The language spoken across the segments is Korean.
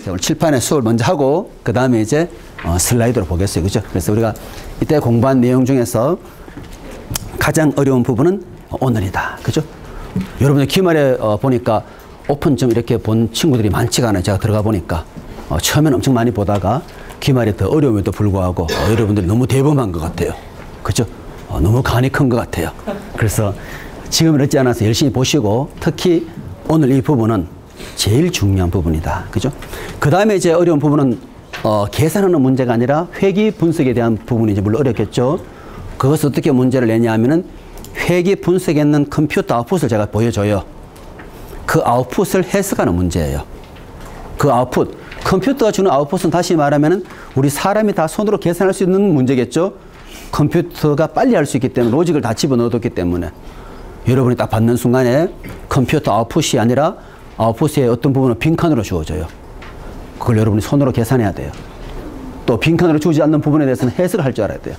오늘 칠판에 수업을 먼저 하고 그 다음에 이제 슬라이드로 보겠어요. 그죠? 그래서 우리가 이때 공부한 내용 중에서 가장 어려운 부분은 오늘이다. 그죠? 여러분들 기말에 보니까 오픈 좀 이렇게 본 친구들이 많지가 않아요. 제가 들어가 보니까 처음엔 엄청 많이 보다가 기말이 더 어려움에도 불구하고 여러분들이 너무 대범한 것 같아요. 그죠? 너무 간이 큰 것 같아요. 그래서 지금은 늦지 않아서 열심히 보시고 특히 오늘 이 부분은 제일 중요한 부분이다. 그죠? 그 다음에 이제 어려운 부분은 계산하는 문제가 아니라 회귀 분석에 대한 부분이 이제 물론 어렵겠죠. 그것을 어떻게 문제를 내냐 하면은 회귀 분석에 있는 컴퓨터 아웃풋을 제가 보여줘요. 그 아웃풋을 해석하는 문제예요. 그 아웃풋, 컴퓨터가 주는 아웃풋은 다시 말하면은 우리 사람이 다 손으로 계산할 수 있는 문제겠죠. 컴퓨터가 빨리 할 수 있기 때문에 로직을 다 집어넣어뒀기 때문에 여러분이 딱 받는 순간에 컴퓨터 아웃풋이 아니라 아웃풋의 어떤 부분은 빈칸으로 주어져요. 그걸 여러분이 손으로 계산해야 돼요. 또 빈칸으로 주지 않는 부분에 대해서는 해석을 할 줄 알아야 돼요.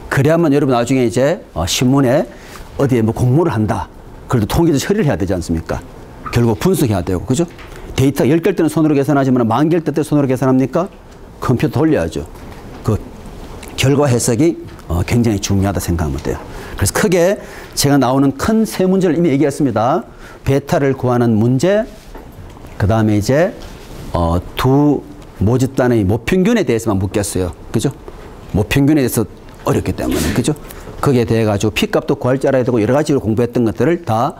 그래야만 여러분 나중에 이제 신문에 어디에 뭐 공모를 한다. 그래도 통계적 처리를 해야 되지 않습니까? 결국 분석해야 되고, 그죠? 데이터 10개일 때는 손으로 계산하지만 10,000개일 때 손으로 계산합니까? 컴퓨터 돌려야죠. 그 결과 해석이 굉장히 중요하다 생각하면 돼요. 그래서 크게 제가 나오는 큰 세 문제를 이미 얘기했습니다. 베타를 구하는 문제, 그 다음에 이제 두 모집단의 모평균에 대해서만 묻겠어요. 그죠? 모평균에 대해서 어렵기 때문에. 그죠? 거기에 대해 가지고 P값도 구할 줄 알아야 되고 여러 가지로 공부했던 것들을 다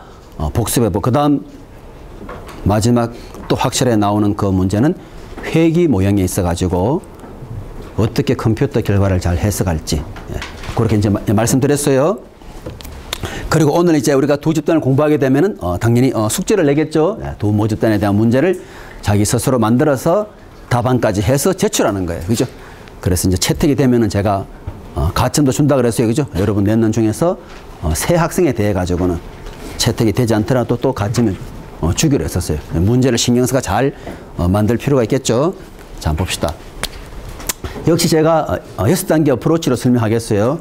복습해보고 그 다음 마지막 또 확실하게 나오는 그 문제는 회귀 모형에 있어 가지고 어떻게 컴퓨터 결과를 잘 해석할지 그렇게 이제 말씀드렸어요. 그리고 오늘 이제 우리가 두 집단을 공부하게 되면은 당연히 숙제를 내겠죠. 두 모집단에 대한 문제를 자기 스스로 만들어서 답안까지 해서 제출하는 거예요. 그죠? 그래서 이제 채택이 되면은 제가 가점도 준다 그랬어요. 그죠? 여러분 냈는 중에서 세 학생에 대해 가지고는 채택이 되지 않더라도 또 가점을 주기로 했었어요. 문제를 신경 써서 잘 만들 필요가 있겠죠. 자, 한번 봅시다. 역시 제가 6단계 어프로치로 설명하겠어요.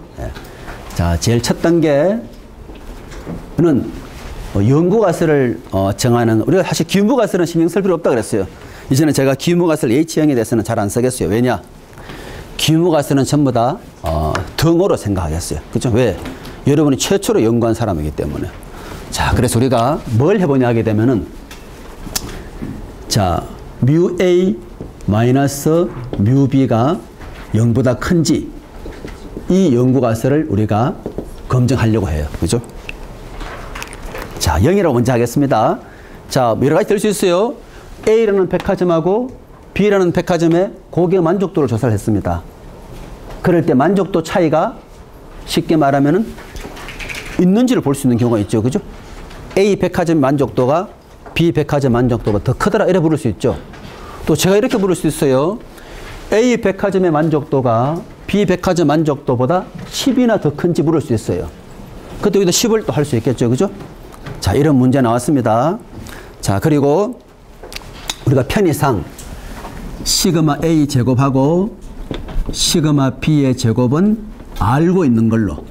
자, 제일 첫 단계는 연구가설을 정하는, 우리가 사실 기무가설은 신경 쓸 필요 없다 그랬어요. 이제는 제가 기무가설 H형에 대해서는 잘 안 쓰겠어요. 왜냐? 기무가설은 전부 다 등호로 생각하겠어요. 그죠? 왜? 여러분이 최초로 연구한 사람이기 때문에. 자, 그래서 우리가 뭘 해보냐 하게 되면은, 자, 뮤A 마이너스 뮤B가 0보다 큰지 이 연구가설을 우리가 검증하려고 해요. 그죠? 자, 0이라고 먼저 하겠습니다. 자, 여러 가지 될 수 있어요. A라는 백화점하고 B라는 백화점의 고객 만족도를 조사를 했습니다. 그럴 때 만족도 차이가 쉽게 말하면은 있는지를 볼 수 있는 경우가 있죠. 그죠? A 백화점 만족도가 B 백화점 만족도가 더 크더라 이래 부를 수 있죠. 또 제가 이렇게 부를 수 있어요. A 백화점의 만족도가 B 백화점 만족도보다 10이나 더 큰지 물을 수 있어요. 그때 여기다 10을 또 할 수 있겠죠. 그죠? 자, 이런 문제 나왔습니다. 자, 그리고 우리가 편의상 시그마 A 제곱하고 시그마 B의 제곱은 알고 있는 걸로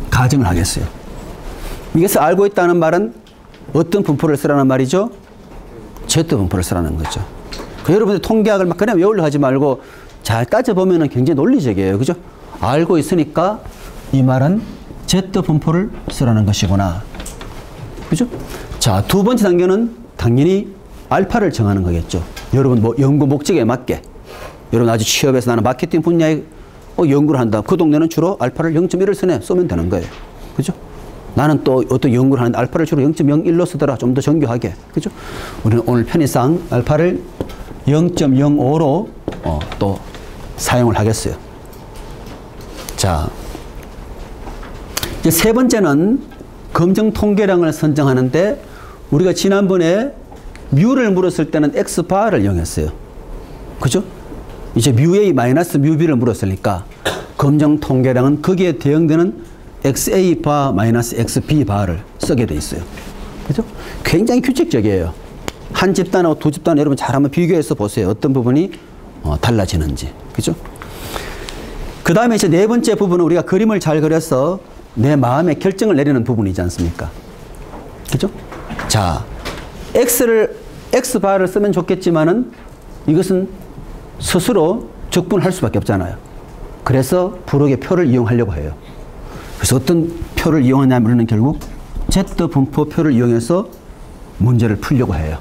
가정을 하겠어요. 이것을 알고 있다는 말은 어떤 분포를 쓰라는 말이죠? Z 분포를 쓰라는 거죠. 여러분들 통계학을 막 그냥 외우려 하지 말고 잘 따져보면 굉장히 논리적이에요. 그죠? 알고 있으니까 이 말은 Z 분포를 쓰라는 것이구나. 그죠? 자, 두 번째 단계는 당연히 알파를 정하는 거겠죠. 여러분 뭐 연구 목적에 맞게. 여러분 아주 취업에서 나는 마케팅 분야에 연구를 한다. 그 동네는 주로 알파를 0.1을 쓰네. 쏘면 되는 거예요. 그죠? 나는 또 어떤 연구를 하는데 알파를 주로 0.01로 쓰더라. 좀 더 정교하게. 그죠? 우리는 오늘 편의상 알파를 0.05로 또 사용을 하겠어요. 자, 이제 세 번째는 검증 통계량을 선정하는데 우리가 지난번에 뮤를 물었을 때는 X바를 이용했어요. 그죠? 이제 뮤A 마이너스 뮤B를 물었으니까 검증 통계량은 거기에 대응되는 XA 바 마이너스 XB 바를 쓰게 돼 있어요. 그죠? 굉장히 규칙적이에요. 한 집단하고 두 집단 여러분 잘 한번 비교해서 보세요. 어떤 부분이 달라지는지. 그죠? 그 다음에 이제 네 번째 부분은 우리가 그림을 잘 그려서 내 마음의 결정을 내리는 부분이지 않습니까? 그죠? 자, X를 X바를 쓰면 좋겠지만은 이것은 스스로 적분할 수밖에 없잖아요. 그래서 부록의 표를 이용하려고 해요. 그래서 어떤 표를 이용하냐면 우리는 결국 Z분포표를 이용해서 문제를 풀려고 해요.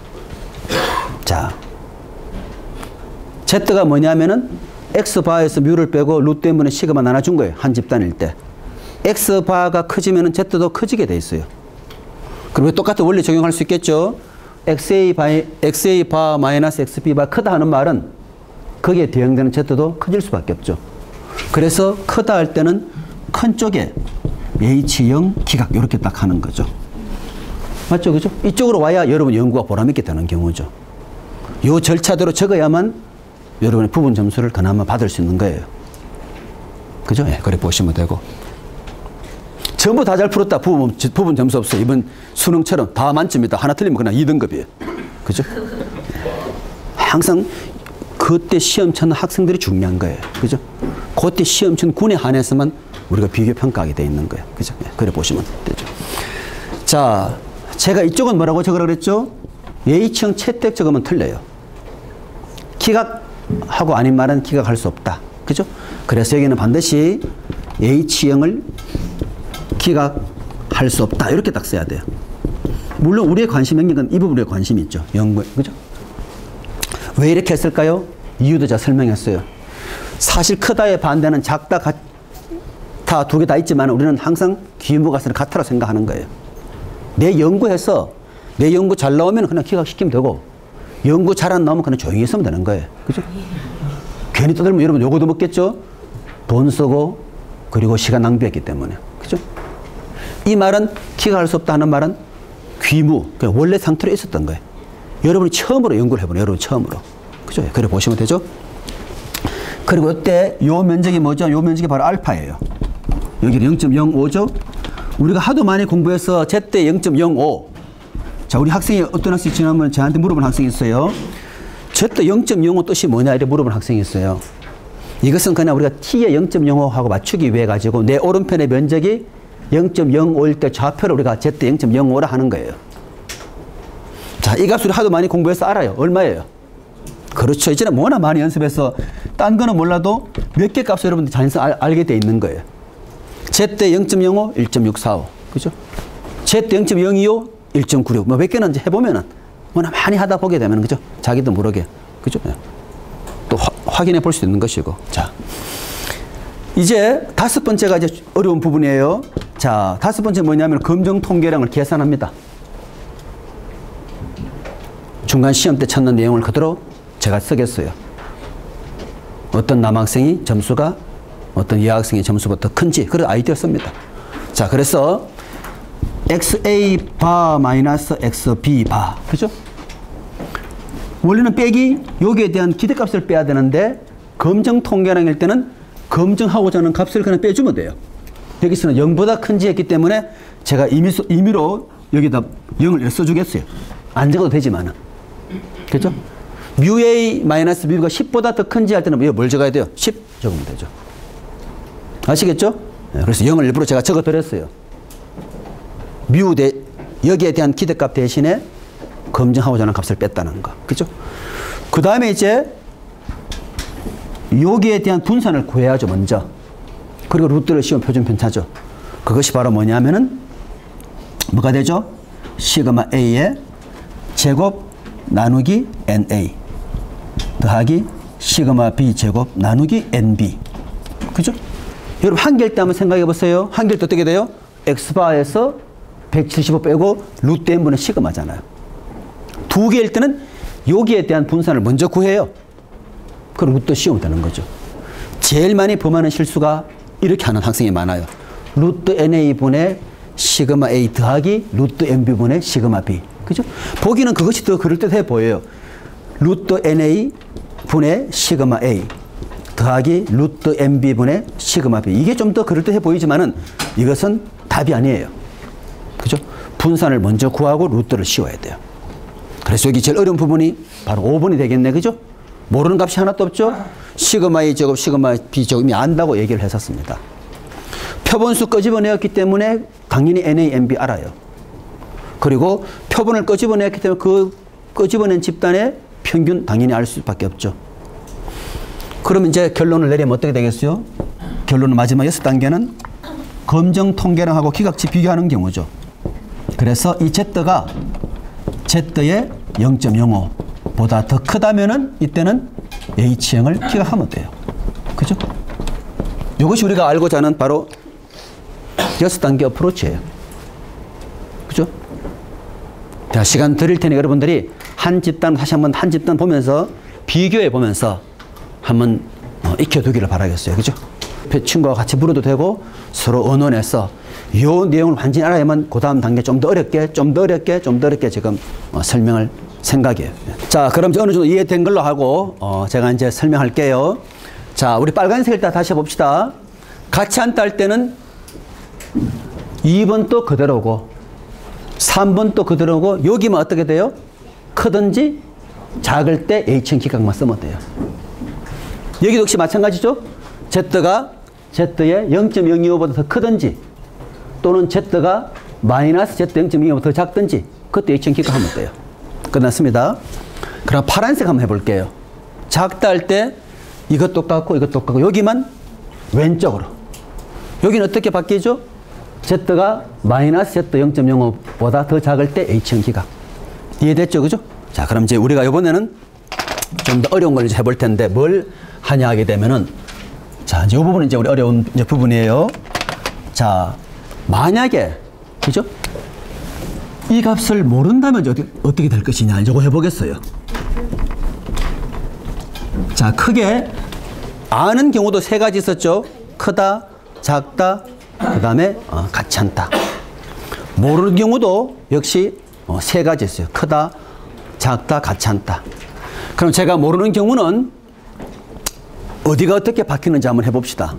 자, Z가 뭐냐면은 X바에서 뮤를 빼고 루트 n분의 시그마 나눠준 거예요. 한 집단일 때. X바가 커지면은 Z도 커지게 돼 있어요. 그리고 똑같은 원리 적용할 수 있겠죠. XA 마이너스 XB바 크다 하는 말은 거기에 대응되는 Z도 커질 수밖에 없죠. 그래서 크다 할 때는 큰 쪽에 H0 기각 이렇게 딱 하는 거죠. 맞죠? 그죠? 이쪽으로 와야 여러분 연구가 보람있게 되는 경우죠. 이 절차대로 적어야만 여러분의 부분 점수를 그나마 받을 수 있는 거예요. 그죠? 예, 그래 보시면 되고. 전부 다 잘 풀었다. 부분 점수 없어요. 이번 수능처럼 다 만점이다. 하나 틀리면 그냥 2등급이에요. 그죠? 항상 그때 시험 치는 학생들이 중요한 거예요. 그죠? 그때 시험 친 군에 한해서만 우리가 비교 평가하게 돼 있는 거예요. 그죠? 네, 그래 보시면 되죠. 자, 제가 이쪽은 뭐라고 적으라 그랬죠? H형 채택 적으면 틀려요. 기각하고 아닌 말은 기각할 수 없다. 그죠? 그래서 여기는 반드시 H형을 기각할 수 없다. 이렇게 딱 써야 돼요. 물론 우리의 관심 있는 건 이 부분에 관심이 있죠. 연구에. 그죠? 왜 이렇게 했을까요? 이유도 제가 설명했어요. 사실 크다의 반대는 작다, 같다 두 개 다 있지만 우리는 항상 규모가 같다고 생각하는 거예요. 내 연구해서 내 연구 잘 나오면 그냥 기각시키면 되고 연구 잘 안 나오면 그냥 조용히 있으면 되는 거예요. 그죠? 괜히 떠들면 여러분 요거도 먹겠죠? 돈 쓰고 그리고 시간 낭비했기 때문에. 그죠? 이 말은 기각할 수 없다 하는 말은 귀무, 원래 상태로 있었던 거예요. 여러분이 처음으로 연구를 해보네요. 여러분 처음으로. 그죠? 그래 보시면 되죠? 그리고 이때 요 면적이 뭐죠? 요 면적이 바로 알파예요. 여기는 0.05죠? 우리가 하도 많이 공부해서 제때 0.05. 자, 우리 학생이 어떤 학생이 지난번에 저한테 물어본 학생이 있어요. 제때 0.05 뜻이 뭐냐? 이렇게 물어본 학생이 있어요. 이것은 그냥 우리가 t의 0.05하고 맞추기 위해 가지고 내 오른편의 면적이 0.05일 때 좌표를 우리가 제때 0.05라 하는 거예요. 자, 이 값을 하도 많이 공부해서 알아요. 얼마예요? 그렇죠. 이제는 뭐나 많이 연습해서 딴 거는 몰라도 몇 개 값을 여러분들 자연스레 알게 돼 있는 거예요. 제때 0.05, 1.645. 그죠? 제때 0.025, 1.96. 뭐 몇 개는 이제 해보면은 뭐나 많이 하다 보게 되면, 그죠? 자기도 모르게. 그죠? 또 확인해 볼 수 있는 것이고. 자. 이제 다섯 번째가 이제 어려운 부분이에요. 자, 다섯 번째 뭐냐면 검정 통계량을 계산합니다. 중간 시험 때 찾는 내용을 그대로 제가 쓰겠어요. 어떤 남학생이 점수가 어떤 여학생의 점수보다 큰지 그런 아이디어 씁니다. 자, 그래서 XA 바 마이너스 XB 바. 그죠? 원래는 빼기 여기에 대한 기대값을 빼야 되는데 검정 통계량일 때는 검증하고자 하는 값을 그냥 빼주면 돼요. 여기서는 0보다 큰지 했기 때문에 제가 임의로 여기다 0을 써주겠어요. 안 적어도 되지만은. 그죠? 뮤A 마이너스 뮤가 10보다 더 큰지 할 때는 뭘 적어야 돼요? 10 적으면 되죠. 아시겠죠? 네, 그래서 0을 일부러 제가 적어드렸어요. 여기에 대한 기대값 대신에 검증하고자 하는 값을 뺐다는 거. 그죠? 그 다음에 이제 여기에 대한 분산을 구해야죠, 먼저. 그리고 루트를 씌운 표준 편차죠. 그것이 바로 뭐냐면은 뭐가 되죠? 시그마 A의 제곱 나누기 NA 더하기 시그마 B 제곱 나누기 NB. 그죠? 여러분 한계일 때 한번 생각해 보세요. 한계일 때 어떻게 돼요? X바에서 175 빼고 루트 n분의 시그마잖아요. 두 개일 때는 여기에 대한 분산을 먼저 구해요. 그럼 루트 씌우면 되는 거죠. 제일 많이 범하는 실수가 이렇게 하는 학생이 많아요. 루트 NA분의 시그마 A 더하기 루트 NB분의 시그마 B. 그죠? 보기는 그것이 더 그럴듯해 보여요. 루트 NA분의 시그마 A 더하기 루트 NB분의 시그마 B. 이게 좀 더 그럴듯해 보이지만은 이것은 답이 아니에요. 그죠? 분산을 먼저 구하고 루트를 씌워야 돼요. 그래서 여기 제일 어려운 부분이 바로 5번이 되겠네. 그죠? 모르는 값이 하나도 없죠? 시그마 A 제곱, 시그마 B 제곱이 안다고 얘기를 했었습니다. 표본수 끄집어내었기 때문에 당연히 NA, NB 알아요. 그리고 표본을 끄집어내었기 때문에 그 끄집어낸 집단의 평균 당연히 알 수밖에 없죠. 그러면 이제 결론을 내리면 어떻게 되겠어요? 결론은 마지막 6단계는 검정 통계랑 하고 기각치 비교하는 경우죠. 그래서 이 Z가 Z의 0.05보다 더 크다면은 이때는 H형을 기각하면 돼요. 그죠? 이것이 우리가 알고자 하는 바로 6단계 어프로치예요. 그죠? 자, 시간 드릴 테니 여러분들이 한 집단, 다시 한번 한 집단 보면서 비교해 보면서 한번 익혀두기를 바라겠어요. 그죠? 친구와 같이 물어도 되고 서로 언론에서 이 내용을 완전히 알아야만 그 다음 단계 좀 더 어렵게 지금 설명할 생각이에요. 자, 그럼 어느 정도 이해된 걸로 하고 제가 이제 설명할게요. 자, 우리 빨간색 일단 다시 해봅시다. 같이 앉다 할 때는 2번도 그대로고 3번도 그대로고 여기만 어떻게 돼요? 크든지 작을 때 H형 기각만 쓰면 돼요. 여기도 역시 마찬가지죠. Z가 Z의 0.025보다 더 크든지 또는 Z가 마이너스 Z 0.25보다 더 작든지 그때 H형 기각하면 돼요. 끝났습니다. 그럼 파란색 한번 해볼게요. 작다 할 때 이것 똑같고 이것 똑같고 여기만 왼쪽으로. 여기는 어떻게 바뀌죠? Z가 마이너스 Z 0.05보다 더 작을 때 H형 기각. 이해됐죠? 그죠? 자, 그럼 이제 우리가 이번에는 좀 더 어려운 걸 이제 해볼 텐데 뭘 하냐 하게 되면은 자, 이제 이 부분은 이제 우리 어려운 이제 부분이에요. 자, 만약에, 그죠? 이 값을 모른다면 어떻게 될 것이냐. 이거 해보겠어요. 자, 크게 아는 경우도 세 가지 있었죠. 크다, 작다, 그 다음에 같이 않다. 모르는 경우도 역시 세 가지 있어요. 크다, 작다, 같이 않다. 그럼 제가 모르는 경우는 어디가 어떻게 바뀌는지 한번 해봅시다.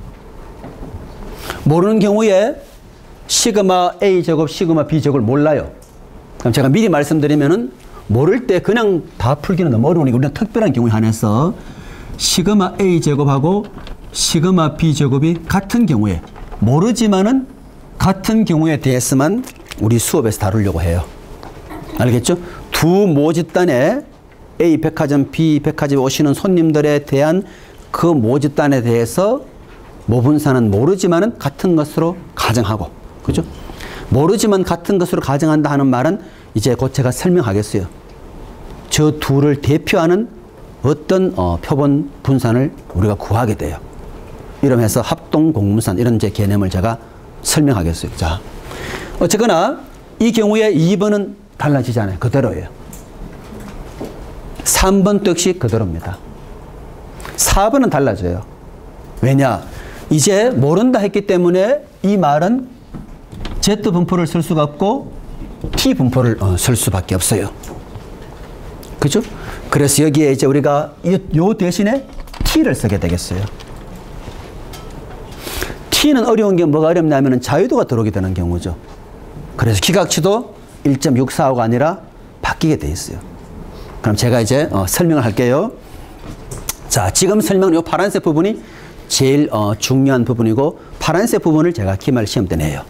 모르는 경우에 시그마 A제곱, 시그마 B제곱을 몰라요. 그럼 제가 미리 말씀드리면은 모를 때 그냥 다 풀기는 너무 어려우니까 우리는 특별한 경우에 한해서 시그마 A제곱하고 시그마 B제곱이 같은 경우에 모르지만은 같은 경우에 대해서만 우리 수업에서 다루려고 해요. 알겠죠? 두 모집단에 A 백화점, B 백화점에 오시는 손님들에 대한 그 모집단에 대해서 모분사는 모르지만은 같은 것으로 가정하고, 그죠? 모르지만 같은 것으로 가정한다 하는 말은 이제 곧 제가 설명하겠어요. 저 둘을 대표하는 어떤 표본 분산을 우리가 구하게 돼요. 이러면서 합동 공분산 이런 이제 개념을 제가 설명하겠어요. 자, 어쨌거나 이 경우에 2번은 달라지지 않아요. 그대로예요. 3번도 역시 그대로입니다. 4번은 달라져요. 왜냐? 이제 모른다 했기 때문에 이 말은 Z 분포를 쓸 수가 없고 T 분포를 쓸 수밖에 없어요. 그죠? 그래서 여기에 이제 우리가 요 대신에 T를 쓰게 되겠어요. T는 어려운 게 뭐가 어렵냐면 자유도가 들어오게 되는 경우죠. 그래서 기각치도 1.645가 아니라 바뀌게 돼 있어요. 그럼 제가 이제 설명을 할게요. 자, 지금 설명은 이 파란색 부분이 제일 중요한 부분이고 파란색 부분을 제가 기말 시험 때 내요.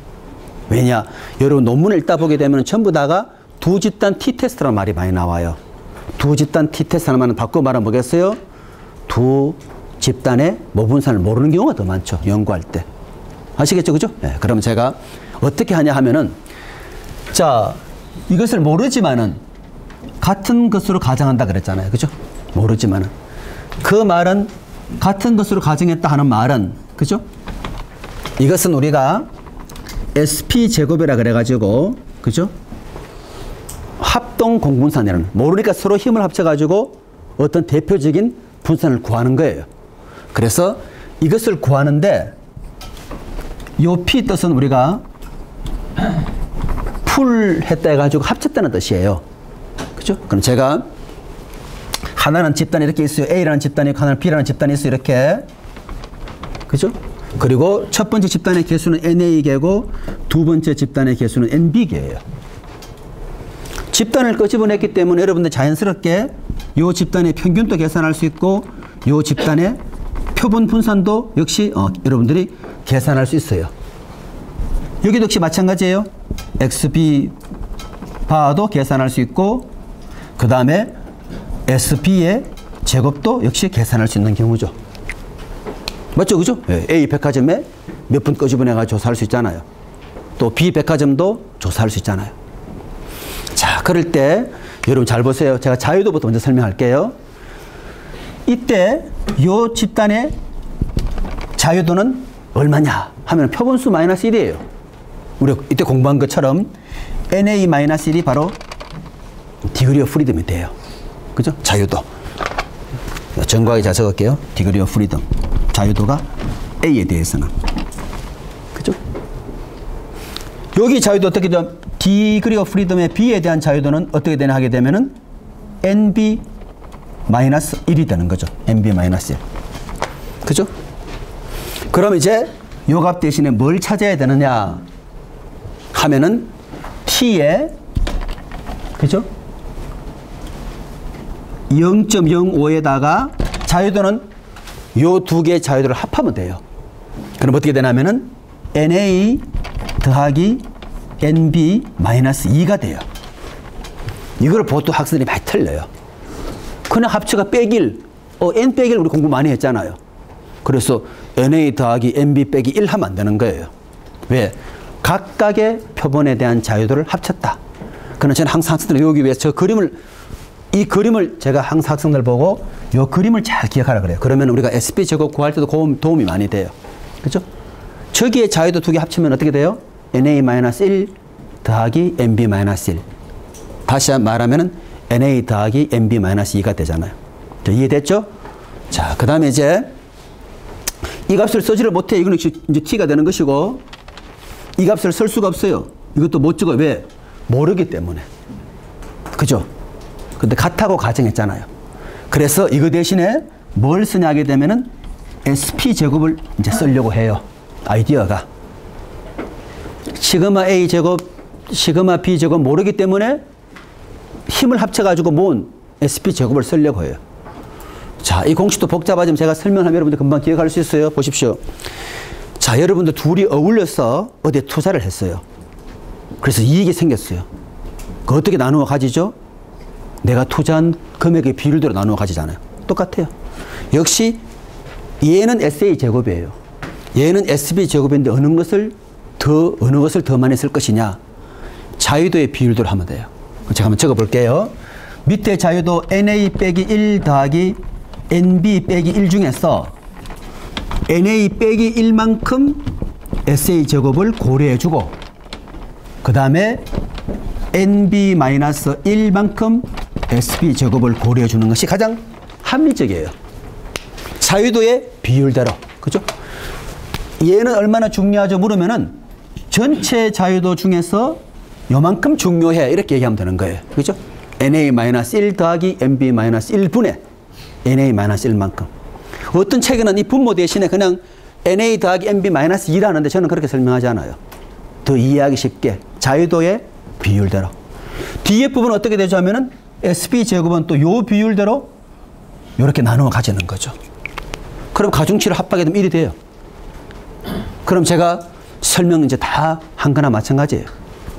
왜냐? 여러분 논문을 읽다 보게 되면 전부 다가 두 집단 T테스트라는 말이 많이 나와요. 두 집단 T테스트 하는 말은 바꿔 말하면 뭐겠어요? 두 집단의 모분산을 모르는 경우가 더 많죠. 연구할 때. 아시겠죠? 그죠? 네, 그럼 제가 어떻게 하냐 하면은 자, 이것을 모르지만은 같은 것으로 가정한다 그랬잖아요. 그죠? 모르지만은. 그 말은 같은 것으로 가정했다 하는 말은, 그죠? 이것은 우리가 SP제곱이라 그래가지고, 그죠? 합동 공분산이라는, 모르니까 서로 힘을 합쳐가지고 어떤 대표적인 분산을 구하는 거예요. 그래서 이것을 구하는데, 요 P 뜻은 우리가 풀했다 해가지고 합쳤다는 뜻이에요. 그죠? 그럼 제가 하나는 집단이 이렇게 있어요. A라는 집단이 있고 하나는 B라는 집단이 있어요. 이렇게. 그죠? 그리고 첫 번째 집단의 개수는 NA개고 두 번째 집단의 개수는 NB개예요. 집단을 끄집어냈기 때문에 여러분들 자연스럽게 이 집단의 평균도 계산할 수 있고 이 집단의 표본 분산도 역시 여러분들이 계산할 수 있어요. 여기도 역시 마찬가지예요. XB 바도 계산할 수 있고 그 다음에 SB의 제곱도 역시 계산할 수 있는 경우죠. 맞죠? 그죠? A 백화점에 몇 분 끄집어내가 조사할 수 있잖아요. 또 B 백화점도 조사할 수 있잖아요. 자, 그럴 때 여러분 잘 보세요. 제가 자유도부터 먼저 설명할게요. 이때 요 집단의 자유도는 얼마냐 하면 표본수 마이너스 1이에요. 우리 이때 공부한 것처럼 NA-1이 바로 디그리 오브 프리덤이 돼요. 그죠? 자유도. 정과하게 잘 적을게요. 디그리 오브 프리덤. 자유도가 A에 대해서는. 그죠? 여기 자유도 어떻게 되면 디그리 오브 프리덤의 B에 대한 자유도는 어떻게 되나 하게 되면은 NB-1이 되는 거죠. NB-1. 그죠? 그럼 이제 요 값 대신에 뭘 찾아야 되느냐 하면은 T에 그죠? 0.05에다가 자유도는 요 두 개의 자유도를 합하면 돼요. 그럼 어떻게 되냐면은 NA 더하기 NB-2가 돼요. 이걸 보통 학생들이 많이 틀려요. 그냥 합쳐가 빼기 1, N 빼기 1 우리 공부 많이 했잖아요. 그래서 NA 더하기 NB 빼기 1 하면 안 되는 거예요. 왜? 각각의 표본에 대한 자유도를 합쳤다. 그러나 저는 항상 학생들을 외우기 위해서 이 그림을 제가 항상 학생들 보고 이 그림을 잘 기억하라 그래요. 그러면 우리가 SB 제곱 구할 때도 도움이 많이 돼요. 그죠? 저기에 자유도 두 개 합치면 어떻게 돼요? NA-1 더하기 NB-1. 다시 말하면 NA 더하기 NB-2가 되잖아요. 이해됐죠? 자, 그 다음에 이제 이 값을 쓰지를 못해. 이거는 이제 T가 되는 것이고, 이 값을 쓸 수가 없어요. 이것도 못 찍어요. 왜? 모르기 때문에. 그죠? 근데 같다고 가정했잖아요. 그래서 이거 대신에 뭘 쓰냐 하게 되면은 SP 제곱을 이제 쓰려고 해요. 아이디어가. 시그마 A 제곱, 시그마 B 제곱 모르기 때문에 힘을 합쳐가지고 모은 SP 제곱을 쓰려고 해요. 자, 이 공식도 복잡하지만 제가 설명하면 여러분들 금방 기억할 수 있어요. 보십시오. 자, 여러분들 둘이 어울려서 어디에 투자를 했어요. 그래서 이익이 생겼어요. 그 어떻게 나누어 가지죠? 내가 투자한 금액의 비율대로 나누어 가지잖아요. 똑같아요. 역시 얘는 SA 제곱이에요. 얘는 SB 제곱인데 어느 것을 더 많이 쓸 것이냐. 자유도의 비율대로 하면 돼요. 제가 한번 적어 볼게요. 밑에 자유도 NA 빼기 1 더하기 NB 빼기 1 중에서 NA 빼기 1만큼 SA 제곱을 고려해 주고, 그 다음에 NB-1만큼 SB 제곱을 고려해 주는 것이 가장 합리적이에요. 자유도의 비율대로. 그죠? 얘는 얼마나 중요하죠? 물으면은 전체 자유도 중에서 요만큼 중요해. 이렇게 얘기하면 되는 거예요. 그죠? NA-1 더하기 NB-1분의 NA-1만큼. 어떤 책에는 이 분모 대신에 그냥 NA 더하기 NB-2 하는데 저는 그렇게 설명하지 않아요. 더 이해하기 쉽게 자유도의 비율대로. 뒤에 부분은 어떻게 되죠 하면은 SB 제곱은 또 요 비율대로 이렇게 나누어 가지는 거죠. 그럼 가중치를 합하게 되면 1이 돼요. 그럼 제가 설명 이제 다 한 거나 마찬가지예요.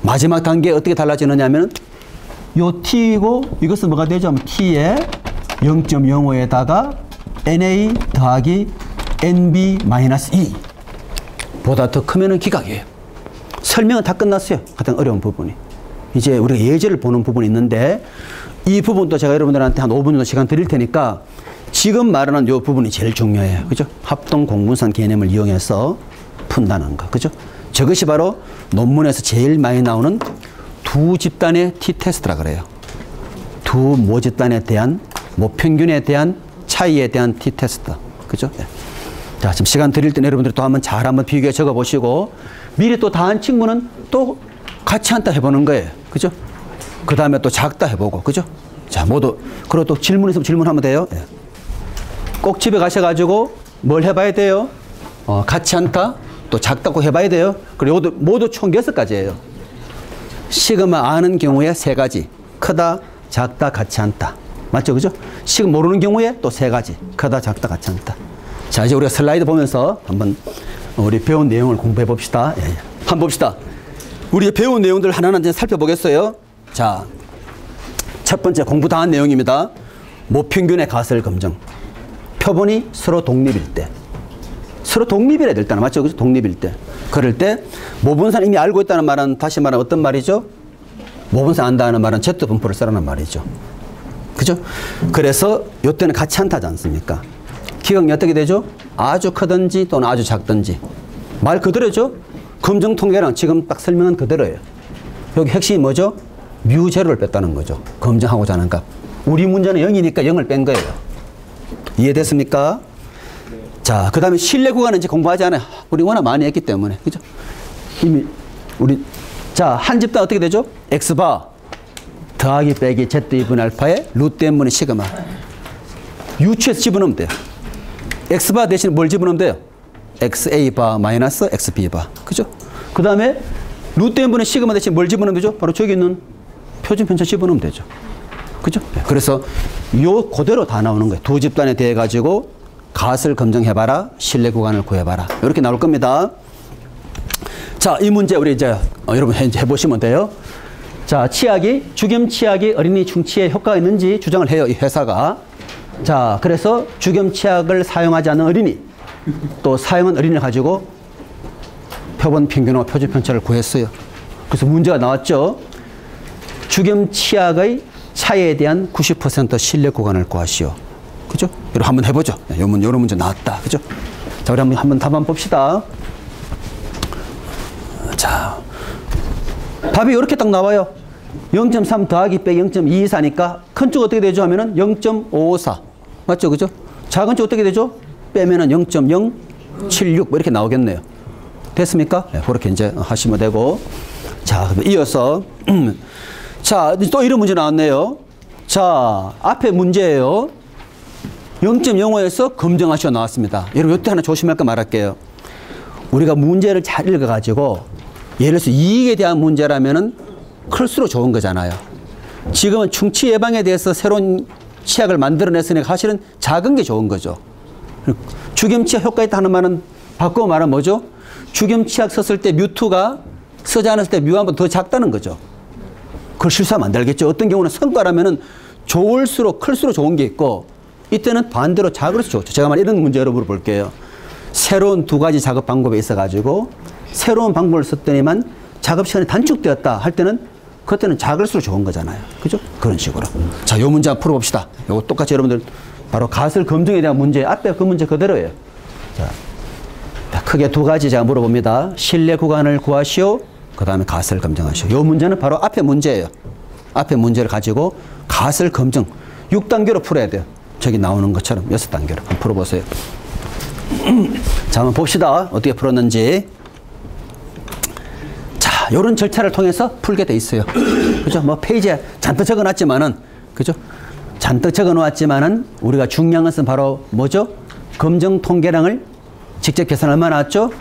마지막 단계에 어떻게 달라지느냐 하면 요 T이고 이것은 뭐가 되죠? 하면 T에 0.05에다가 NA 더하기 NB-2 보다 더 크면은 기각이에요. 설명은 다 끝났어요. 가장 어려운 부분이. 이제 우리가 예제를 보는 부분이 있는데 이 부분도 제가 여러분들한테 한 5분 정도 시간 드릴 테니까 지금 말하는 이 부분이 제일 중요해요. 그죠? 합동 공분산 개념을 이용해서 푼다는 거. 그죠? 저것이 바로 논문에서 제일 많이 나오는 두 집단의 T-테스트라 그래요. 두 모집단에 대한 모평균에 대한 차이에 대한 T-테스트. 그죠? 네. 자, 지금 시간 드릴 때 여러분들 또 한번 잘 한번 비교해 적어 보시고 미리 또 다 한 친구는 또 같이 한다 해보는 거예요. 그죠? 그 다음에 또 작다 해보고. 그죠? 자, 모두. 그리고 또 질문 있으면 질문하면 돼요. 네. 꼭 집에 가셔가지고 뭘 해봐야 돼요? 같이 한다? 또 작다고 해봐야 돼요. 그리고 모두 총 6가지예요. 시그마 아는 경우에 3가지. 크다, 작다, 같이 한다. 맞죠? 그죠? 시그마 모르는 경우에 또 3가지. 크다, 작다, 같이 한다. 자, 이제 우리가 슬라이드 보면서 한번 우리 배운 내용을 공부해 봅시다. 예, 예. 한번 봅시다. 우리 배운 내용들 하나하나 이제 살펴보겠어요. 자, 첫 번째 공부 다 한 내용입니다. 모평균의 가설 검증. 표본이 서로 독립일 때. 서로 독립이라 될 때는 맞죠? 그죠? 독립일 때. 그럴 때 모분산 이미 알고 있다는 말은 다시 말하면 어떤 말이죠? 모분산 안다는 말은 Z 분포를 쓰라는 말이죠. 그죠? 그래서 이때는 같이 안 타지 않습니까? 기억이 어떻게 되죠? 아주 크든지 또는 아주 작든지. 말 그대로죠? 검증 통계랑 지금 딱 설명한 그대로예요. 여기 핵심이 뭐죠? 뮤 제로를 뺐다는 거죠. 검증하고자 하는 값. 우리 문제는 0이니까 0을 뺀 거예요. 이해됐습니까? 자, 그 다음에 신뢰 구간은 이제 공부하지 않아요. 우리 워낙 많이 했기 때문에. 그죠? 이미, 자, 한 집단 어떻게 되죠? X바 더하기 빼기 Z2분의 알파에 루트 N분의 시그마. 유추해서 집어넣으면 돼요. X바 대신 뭘 집어넣으면 돼요? XA바 마이너스 XB바. 그죠? 그 다음에 루트 N분의 시그마 대신 뭘 집어넣으면 되죠? 바로 저기 있는 표준 편차 집어넣으면 되죠. 그죠? 그래서 요 그대로 다 나오는 거예요. 두 집단에 대해 가지고 갓을 검증해봐라. 신뢰 구간을 구해봐라. 이렇게 나올 겁니다. 자, 이 문제 우리 이제 여러분 해보시면 돼요. 자, 치약이 주겸 치약이 어린이 충치에 효과가 있는지 주장을 해요. 이 회사가. 자, 그래서 주겸 치약을 사용하지 않는 어린이 또 사용한 어린이를 가지고 표본 평균과 표준 편차를 구했어요. 그래서 문제가 나왔죠. 주겸 치약의 차이에 대한 90% 신뢰 구간을 구하시오. 그죠? 여러분 한번 해보죠. 요런 문제 나왔다. 그죠? 자, 우리 한번 답 한번 봅시다. 자, 답이 이렇게 딱 나와요. 0.3 더하기 빼기 0.224니까 큰 쪽 어떻게 되죠? 하면은 0.554. 맞죠? 그죠? 작은 쪽 어떻게 되죠? 빼면은 0.076 뭐 이렇게 나오겠네요. 됐습니까? 네, 그렇게 이제 하시면 되고. 자, 이어서 자, 또 이런 문제 나왔네요. 자, 앞에 문제예요. 0.05에서 검증하시오 나왔습니다. 여러분, 이때 하나 조심할 거 말할게요. 우리가 문제를 잘 읽어가지고, 예를 들어서 이익에 대한 문제라면은 클수록 좋은 거잖아요. 지금은 충치 예방에 대해서 새로운 치약을 만들어냈으니까 사실은 작은 게 좋은 거죠. 주겸 치약 효과 있다 하는 말은 바꾸고 말하면 뭐죠? 주겸 치약 썼을 때 뮤2가 쓰지 않았을 때 뮤1보다 더 작다는 거죠. 그걸 실수하면 안 되겠죠. 어떤 경우는 성과라면은 좋을수록 클수록 좋은 게 있고, 이때는 반대로 작을수록 좋죠. 제가 말 이런 문제 여러분을 볼게요. 새로운 두 가지 작업 방법이 있어가지고 새로운 방법을 썼더니만 작업 시간이 단축되었다 할 때는 그때는 작을수록 좋은 거잖아요. 그죠? 그런 식으로. 자, 요 문제 한번 풀어봅시다. 요거 똑같이 여러분들 바로 갓을 검증에 대한 문제, 앞에 그 문제 그대로예요. 자, 크게 두 가지 제가 물어봅니다. 신뢰 구간을 구하시오. 그 다음에 갓을 검증하시오. 요 문제는 바로 앞에 문제예요. 앞에 문제를 가지고 갓을 검증 6단계로 풀어야 돼요. 저기 나오는 것처럼 6단계로 한번 풀어보세요. 자, 한번 봅시다. 어떻게 풀었는지. 자, 요런 절차를 통해서 풀게 돼 있어요. 그죠? 뭐 페이지에 잔뜩 적어 놨지만은, 그죠? 잔뜩 적어 놓았지만은 우리가 중요한 것은 바로 뭐죠? 검증 통계량을 직접 계산 얼마 나왔죠?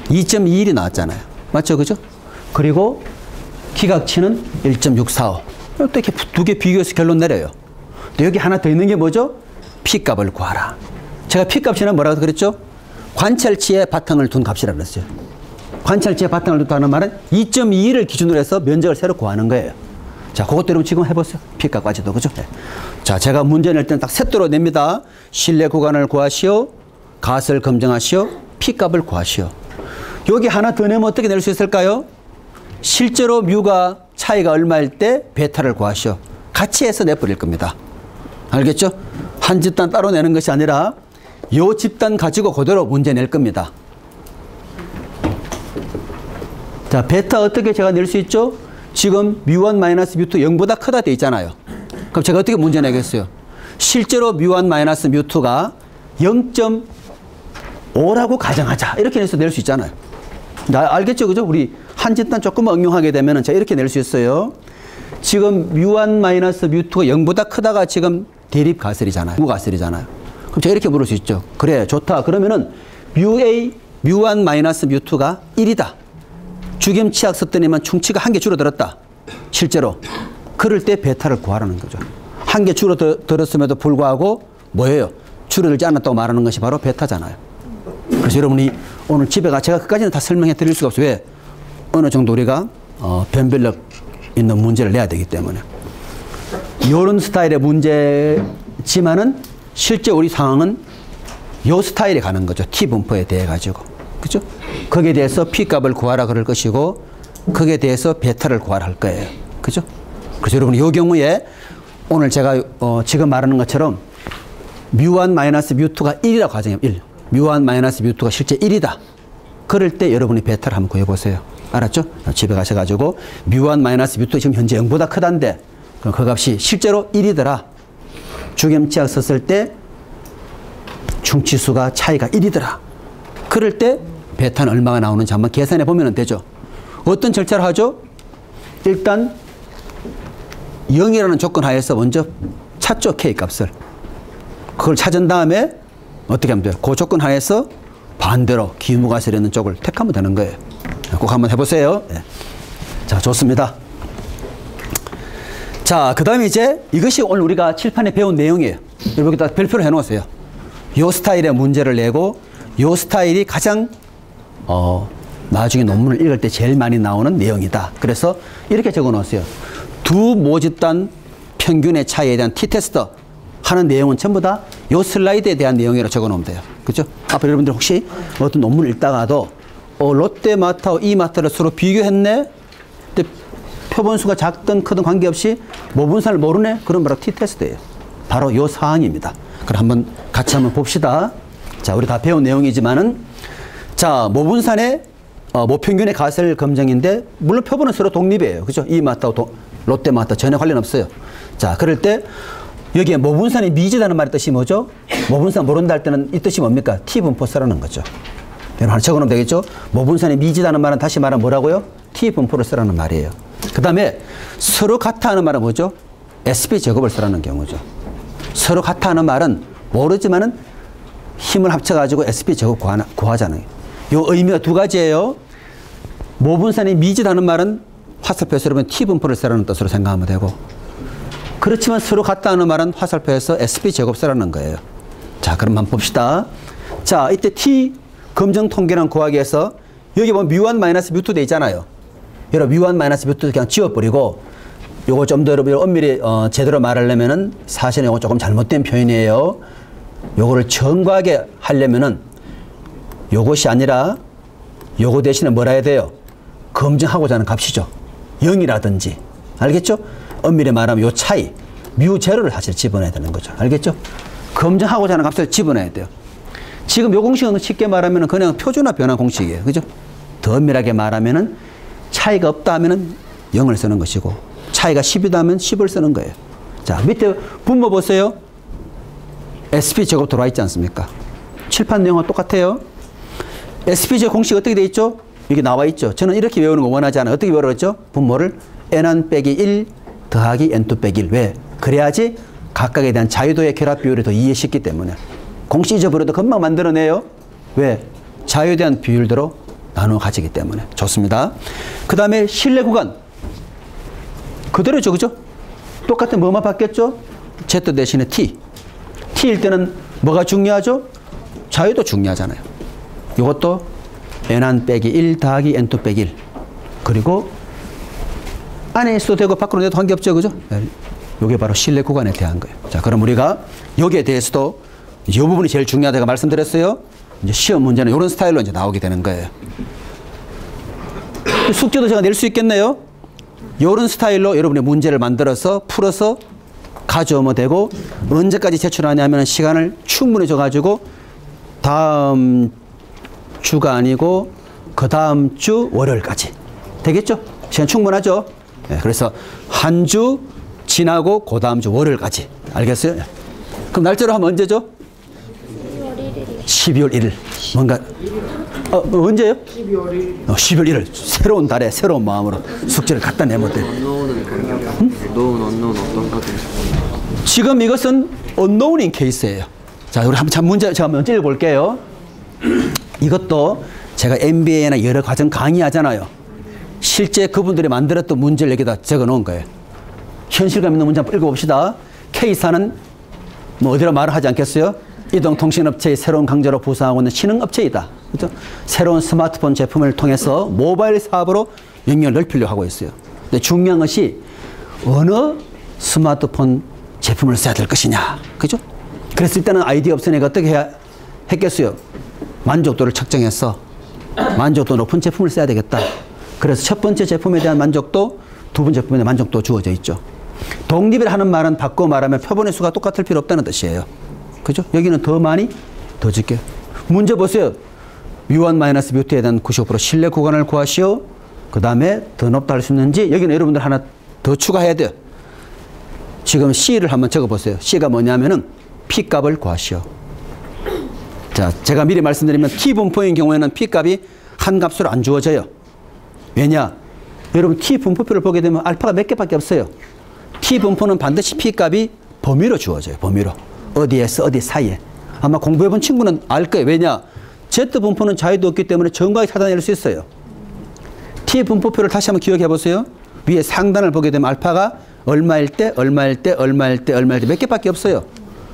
2.21이 나왔잖아요. 맞죠? 그죠? 그리고 기각치는 1.645. 이렇게 두 개 비교해서 결론 내려요. 근데 여기 하나 더 있는 게 뭐죠? P값을 구하라. 제가 P값이는 뭐라고 그랬죠? 관찰치의 바탕을 둔 값이라고 그랬어요. 관찰치의 바탕을 둔다는 말은 2.21을 기준으로 해서 면적을 새로 구하는 거예요. 자, 그것대로 지금 해보세요. P값까지도. 그죠? 네. 자, 제가 문제 낼 때는 딱 세트로 냅니다. 신뢰 구간을 구하시오. 갓을 검증하시오. P값을 구하시오. 여기 하나 더 내면 어떻게 낼 수 있을까요? 실제로 뮤가 차이가 얼마일 때 베타를 구하시오. 같이 해서 내버릴 겁니다. 알겠죠? 한 집단 따로 내는 것이 아니라 요 집단 가지고 그대로 문제 낼 겁니다. 자, 베타 어떻게 제가 낼 수 있죠? 지금 뮤1 마이너스 뮤2 0보다 크다 돼 있잖아요. 그럼 제가 어떻게 문제 내겠어요? 실제로 뮤1 마이너스 뮤2가 0.5라고 가정하자. 이렇게 해서 낼 수 있잖아요. 알겠죠? 그죠? 우리 한 집단 조금만 응용하게 되면 제가 이렇게 낼 수 있어요. 지금 뮤1 마이너스 뮤2가 0보다 크다가 지금 대립 가설이잖아요. 무가설이잖아요. 그럼 제가 이렇게 물을 수 있죠. 그래, 좋다. 그러면은 뮤1 마이너스 뮤2가 1이다. 주겸 치약 썼더니만 충치가 한 개 줄어들었다. 실제로. 그럴 때 베타를 구하라는 거죠. 한 개 줄어들었음에도 불구하고 뭐예요? 줄어들지 않았다고 말하는 것이 바로 베타잖아요. 그래서 여러분이 오늘 집에 가 제가 그까지는 다 설명해 드릴 수가 없어요. 왜? 어느 정도 우리가 변별력 있는 문제를 내야 되기 때문에. 요런 스타일의 문제지만은 실제 우리 상황은 요 스타일에 가는 거죠. T 분포에 대해 가지고. 그죠? 거기에 대해서 P값을 구하라 그럴 것이고, 거기에 대해서 베타를 구하라 할 거예요. 그죠? 그래서 여러분, 요 경우에 오늘 제가 지금 말하는 것처럼 뮤1 마이너스 뮤2가 1이라고 가정해요. 1. 뮤1 마이너스 뮤2가 실제 1이다. 그럴 때 여러분이 베타를 한번 구해보세요. 알았죠? 집에 가셔가지고 뮤1 마이너스 뮤2 지금 현재 0보다 크다는데 그럼 그 값이 실제로 1이더라. 주겸치약 썼을 때 중치수가 차이가 1이더라. 그럴 때 베타는 얼마가 나오는지 한번 계산해 보면 되죠. 어떤 절차를 하죠? 일단 0이라는 조건 하에서 먼저 찾죠. K값을. 그걸 찾은 다음에 어떻게 하면 돼요? 그 조건 하에서 반대로 기무가설에 있는 쪽을 택하면 되는 거예요. 꼭 한번 해보세요. 네. 자, 좋습니다. 자, 그 다음에 이제 이것이 오늘 우리가 칠판에 배운 내용이에요. 여기다 별표를 해놓으세요. 요 스타일의 문제를 내고 요 스타일이 가장 나중에 논문을 읽을 때 제일 많이 나오는 내용이다. 그래서 이렇게 적어 놓으세요. 두 모집단 평균의 차이에 대한 T테스트 하는 내용은 전부 다 요 슬라이드에 대한 내용이라고 적어 놓으면 돼요. 그죠? 앞으로 여러분들 혹시 어떤 논문을 읽다가도 롯데마트하고 이마트를 서로 비교했네? 근데 표본수가 작든 크든 관계없이 모분산을 모르네? 그럼 바로 T테스트예요. 바로 요 사항입니다. 그럼 한번 같이 한번 봅시다. 자, 우리 다 배운 내용이지만은 자, 모분산의 모평균의 가설 검정인데 물론 표본은 서로 독립이에요. 그죠? 이마트하고 롯데마트 전혀 관련 없어요. 자, 그럴 때 여기에 모분산이 미지다는 말의 뜻이 뭐죠? 모분산 모른다 할 때는 이 뜻이 뭡니까? T분포 쓰라는 거죠. 여러분 하나 적어놓으면 되겠죠? 모분산이 미지다는 말은 다시 말하면 뭐라고요? T분포를 쓰라는 말이에요. 그 다음에 서로 같아 하는 말은 뭐죠? SP 제곱을 쓰라는 경우죠. 서로 같아 하는 말은 모르지만은 힘을 합쳐가지고 SP 제곱 구하잖아요. 요 의미가 두 가지예요. 모분산이 미지다는 말은 화살표에서 여러분 T분포를 쓰라는 뜻으로 생각하면 되고, 그렇지만 서로 같다 하는 말은 화살표에서 SP 제곱 쓰라는 거예요. 자, 그럼 한번 봅시다. 자, 이때 T 검정 통계량 구하기 위해서 여기 보면 뮤1 마이너스 뮤2 돼 있잖아요. 여러분 뮤1 마이너스 뮤2 그냥 지워버리고 요거 좀 더 여러분 엄밀히 제대로 말하려면은 사실은 요거 조금 잘못된 표현이에요. 요거를 정과하게 하려면은 요것이 아니라 요거 대신에 뭐라 해야 돼요? 검증하고자 하는 값이죠. 0이라든지. 알겠죠? 엄밀히 말하면 요 차이, 뮤0를 사실 집어넣어야 되는 거죠. 알겠죠? 검증하고자 하는 값을 집어넣어야 돼요. 지금 요 공식은 쉽게 말하면 그냥 표준화 변화 공식이에요. 그죠? 더 엄밀하게 말하면은 차이가 없다 하면은 0을 쓰는 것이고, 차이가 10이다 하면 10을 쓰는 거예요. 자, 밑에 분모 보세요. SP 제곱 들어와 있지 않습니까? 칠판 내용과 똑같아요. SP제 공식 어떻게 돼 있죠? 여기 나와 있죠. 저는 이렇게 외우는 거 원하지 않아요. 어떻게 외우랬죠? 분모를 N1 빼기 1 더하기 N2 빼기 1. 왜? 그래야지 각각에 대한 자유도의 결합 비율을 더 이해 쉽기 때문에. 공식 잊어버려도 금방 만들어내요. 왜? 자유에 대한 비율대로 나누어 가지기 때문에. 좋습니다. 그 다음에 실내 구간. 그대로죠. 그죠? 똑같은 뭐만 바뀌었죠? Z 대신에 T. T일 때는 뭐가 중요하죠? 자유도 중요하잖아요. 이것도 N1 빼기 1 더하기 N2 빼기 1. 그리고 안에 있어도 되고 밖으로 내도 관계없죠. 그죠? 이게 바로 실내 구간에 대한 거예요. 자, 그럼 우리가 여기에 대해서도 이 부분이 제일 중요하다고 말씀드렸어요. 이제 시험 문제는 이런 스타일로 이제 나오게 되는 거예요. 숙제도 제가 낼 수 있겠네요. 이런 스타일로 여러분의 문제를 만들어서 풀어서 가져오면 되고, 언제까지 제출하냐면 시간을 충분히 줘가지고 다음 주가 아니고 그 다음 주 월요일까지 되겠죠? 시간 충분하죠? 네, 그래서 한 주 지나고 그 다음 주 월요일까지. 알겠어요? 네. 그럼 날짜로 하면 언제죠? 12월 1일. 뭔가 언제요? 12월 1일. 12월 1일. 새로운 달에 새로운 마음으로 숙제를 갖다 내면 돼. 언노운 어떤 거든. 지금 이것은 언노운인 케이스예요. 자, 우리 한번 문제 제가 먼저 읽어볼게요. 이것도 제가 MBA나 여러 과정 강의하잖아요. 실제 그분들이 만들었던 문제를 여기다 적어 놓은 거예요. 현실감 있는 문제 한번 읽어봅시다. K사는 뭐 어디로 말을 하지 않겠어요? 이동통신업체의 새로운 강자로 부상하고 있는 신흥업체이다. 그렇죠? 새로운 스마트폰 제품을 통해서 모바일 사업으로 영역을 넓히려고 하고 있어요. 근데 중요한 것이 어느 스마트폰 제품을 써야 될 것이냐. 그죠? 그랬을 때는 아이디어 없으니까 어떻게 해야 했겠어요? 만족도를 측정해서 만족도 높은 제품을 써야 되겠다. 그래서 첫 번째 제품에 대한 만족도, 두 번째 제품에 대한 만족도 주어져 있죠. 독립이라 는 말은 바꿔 말하면 표본의 수가 똑같을 필요 없다는 뜻이에요. 그죠? 여기는 더 많이, 더 적게. 문제 보세요. 뮤1 마이너스 뮤2에 대한 95% 신뢰 구간을 구하시오. 그 다음에 더 높다 할 수 있는지, 여기는 여러분들 하나 더 추가해야 돼요. 지금 C를 한번 적어보세요. C가 뭐냐면은 P값을 구하시오. 자, 제가 미리 말씀드리면 T분포인 경우에는 P값이 한 값으로 안 주어져요. 왜냐? 여러분 T분포표를 보게 되면 알파가 몇 개밖에 없어요. T분포는 반드시 P값이 범위로 주어져요. 범위로. 어디에서 어디 사이에. 아마 공부해본 친구는 알 거예요. 왜냐? Z분포는 자유도 없기 때문에 정확히 찾아낼 수 있어요. T분포표를 다시 한번 기억해 보세요. 위에 상단을 보게 되면 알파가 얼마일 때, 얼마일 때, 얼마일 때, 얼마일 때 몇 개밖에 없어요.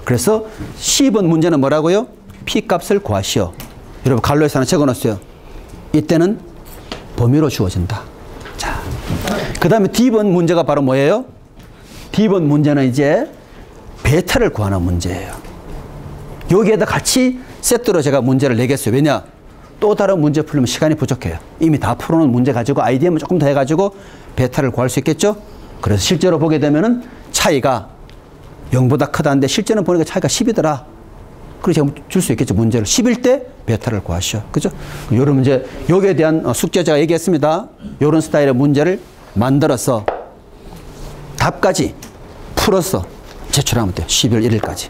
그래서 10번 문제는 뭐라고요? P값을 구하시오. 여러분 갈로에서 하나 적어놨어요. 이때는 범위로 주어진다. 자, 그 다음에 D번 문제가 바로 뭐예요? D번 문제는 이제 베타를 구하는 문제예요. 여기에다 같이 세트로 제가 문제를 내겠어요. 왜냐? 또 다른 문제 풀려면 시간이 부족해요. 이미 다 풀어놓은 문제 가지고 아이디어만 조금 더 해가지고 베타를 구할 수 있겠죠? 그래서 실제로 보게 되면은 차이가 0보다 크다는데 실제는 보니까 차이가 10이더라. 그래서 제가 줄 수 있겠죠. 문제를. 10일 때 베타를 구하시오. 그죠? 요런 문제, 여기에 대한 숙제 제가 얘기했습니다. 요런 스타일의 문제를 만들어서 답까지 풀어서 제출하면 돼요. 12월 1일까지.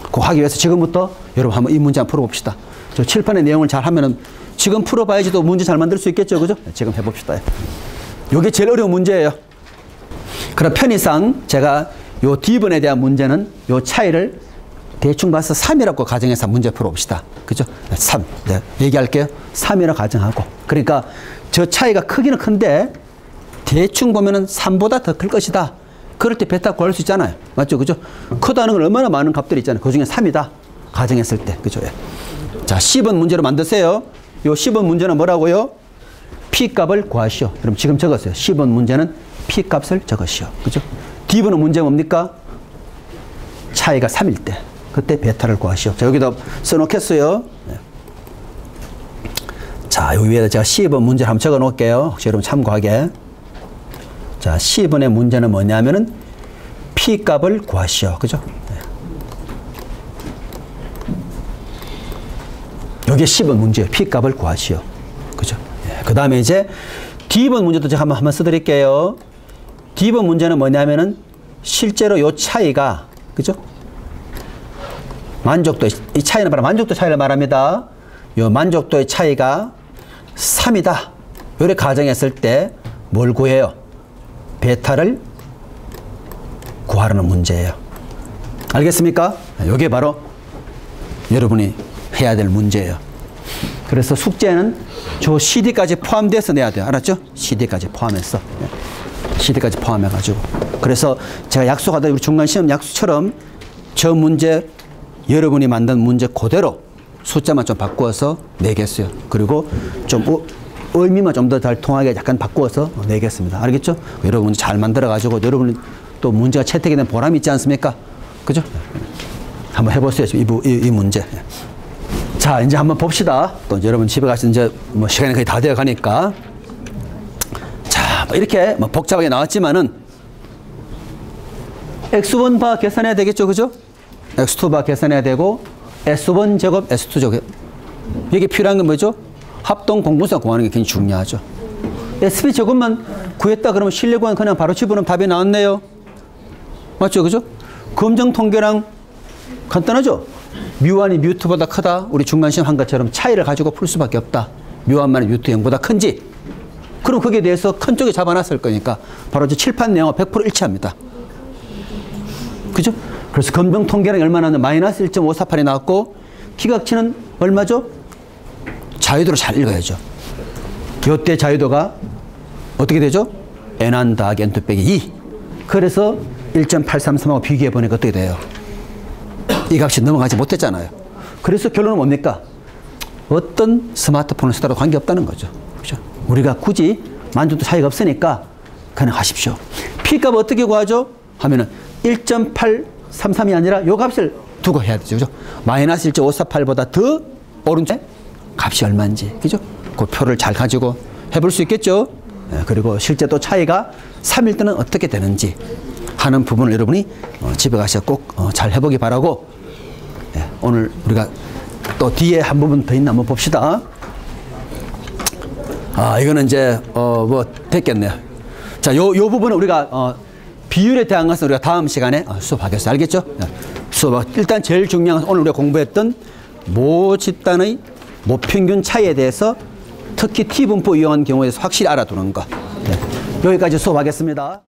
그거 하기 위해서 지금부터 여러분 한번 이 문제 한번 풀어봅시다. 저 칠판의 내용을 잘 하면은 지금 풀어봐야지도 문제 잘 만들 수 있겠죠. 그죠? 지금 해봅시다. 요게 제일 어려운 문제예요. 그럼 편의상 제가 요 D번에 대한 문제는 요 차이를 대충 봐서 3이라고 가정해서 문제 풀어봅시다. 그죠? 3. 네, 얘기할게요. 3이라고 가정하고. 그러니까 저 차이가 크기는 큰데 대충 보면은 3보다 더 클 것이다. 그럴 때 베타 구할 수 있잖아요. 맞죠? 그죠? 크다는 건 얼마나 많은 값들이 있잖아요. 그 중에 3이다. 가정했을 때. 그죠? 예. 자, 10번 문제로 만드세요. 요 10번 문제는 뭐라고요? P값을 구하시오. 그럼 지금 적었어요. 10번 문제는 P값을 적으시오. 그죠? D번은 문제 뭡니까? 차이가 3일 때. 그때 베타를 구하시오. 자, 여기다 써놓겠어요. 네. 자, 여기 위에다 제가 10번 문제를 한번 적어 놓을게요. 혹시 여러분 참고하게. 자, 10번의 문제는 뭐냐면은 P값을 구하시오. 그죠? 네. 여기 10번 문제예요. P값을 구하시오. 그죠? 네. 그 다음에 이제 D번 문제도 제가 한번 써드릴게요. D번 문제는 뭐냐면은 실제로 요 차이가, 그죠? 만족도, 이 차이는 바로 만족도 차이를 말합니다. 요 만족도의 차이가 3이다. 요렇게 가정했을 때 뭘 구해요? 베타를 구하라는 문제예요. 알겠습니까? 요게 바로 여러분이 해야 될 문제예요. 그래서 숙제는 저 CD까지 포함돼서 내야 돼요. 알았죠? CD까지 포함해서. CD까지 포함해가지고. 그래서 제가 약속하다 우리 중간시험 약속처럼 저 문제 여러분이 만든 문제 그대로 숫자만 좀 바꾸어서 내겠어요. 그리고 좀 의미만 좀 더 잘 통하게 약간 바꾸어서 내겠습니다. 알겠죠? 여러분 문제 잘 만들어가지고 여러분 또 문제가 채택이 된 보람이 있지 않습니까? 그죠? 한번 해보세요. 이 문제. 자, 이제 한번 봅시다. 또 여러분 집에 가서 이제 뭐 시간이 거의 다 되어 가니까. 자, 뭐 이렇게 뭐 복잡하게 나왔지만은 X1 바 계산해야 되겠죠? 그죠? X2 바 계산해야 되고 S1 제곱, S2 제곱. 여기 필요한 건 뭐죠? 합동 공분수 구하는 게 굉장히 중요하죠. SB 제곱만 구했다 그러면 신뢰 구간 그냥 바로 집어넣으면 답이 나왔네요. 맞죠? 그죠? 검정 통계랑 간단하죠? 뮤1이 뮤2보다 크다. 우리 중간시험 한 것처럼 차이를 가지고 풀 수밖에 없다. 뮤1만이 뮤2 0보다 큰지. 그럼 거기에 대해서 큰 쪽에 잡아놨을 거니까 바로 저 칠판 내용과 100% 일치합니다. 그죠? 그래서 검정 통계는 얼마나 마이너스 1.548이 나왔고 기각치는 얼마죠? 자유도로 잘 읽어야죠. 이때 자유도가 어떻게 되죠? n1 더하기 n2 빼기 2. 그래서 1.833하고 비교해 보니까 어떻게 돼요? 이 값이 넘어가지 못했잖아요. 그래서 결론은 뭡니까? 어떤 스마트폰을 쓰더라도 관계없다는 거죠. 그죠? 우리가 굳이 만족도 차이가 없으니까 그냥 하십시오. P값 어떻게 구하죠? 하면은 1.833이 아니라 요 값을 두고 해야 되죠. 그죠? 마이너스 1.548보다 더 오른쪽 값이 얼마인지. 그죠? 그 표를 잘 가지고 해볼 수 있겠죠? 그리고 실제 또 차이가 3일 때는 어떻게 되는지 하는 부분을 여러분이 집에 가서 꼭 잘 해보기 바라고, 오늘 우리가 또 뒤에 한 부분 더 있나 한번 봅시다. 이거는 이제 뭐 됐겠네요. 자, 요 부분은 우리가 비율에 대한 것은 우리가 다음 시간에 수업하겠어요. 알겠죠? 수업 일단 제일 중요한 것은 오늘 우리가 공부했던 모 집단의 모평균 차이에 대해서 특히 T분포 이용한 경우에 대해서 확실히 알아두는 거. 여기까지 수업하겠습니다.